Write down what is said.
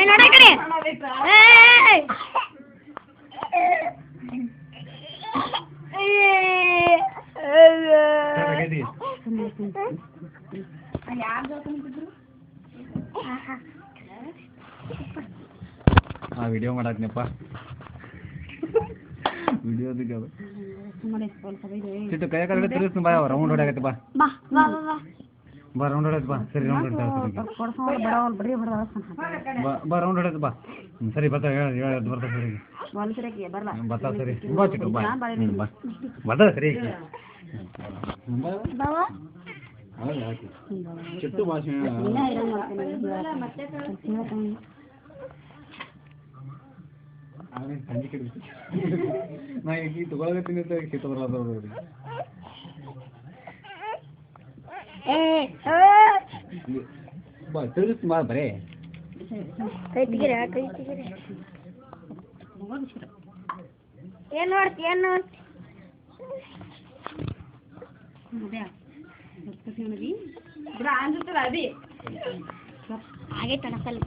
ನೋಡ ಕಡೆ video ಮಾಡಾಕ್ನಪ್ಪ video ಚಿಟ್ಟು ಕೈ ಕಡೆ ತಿರುಗಿಸ್ತೀನಿ ಬಾ ರೌಂಡ್ ಹೊಡ್ಯಾಕತ್ತೆ ಬಾ ಬಾ ರೌಂಡ್ ಹೊಡ್ಯಾಕ ಬಾ ಸರಿ ರೌಂಡ್ ಬಾ ರೌಂಡ್ ಹೊಡ್ಯಾಕ ಬಾ ಸರಿ ಬರ್ತಾ ಹೇಳೋದು ಬರ್ತಾ ಸರಿ ಬರ್ತಾ ಸರಿ ಬಾ ಚಿಟ್ಟು ಬಾ ಬರ್ತಾ ಸರಿ ಚಿಟ್ಟು ಭಾಷೆ ನಾ ಈಗ ತಗೊಳಗತ್ತೀನಿ ಅಂತ ಶೀತ ಬರೋದು ಬಾ ತಿರುಗಿಸ್ ಬಾ ಬರೇ ಏನ್ ನೋಡ್ತಿ ಆಗೈತಣ್ಣ ಸ್ವಲ್ಪ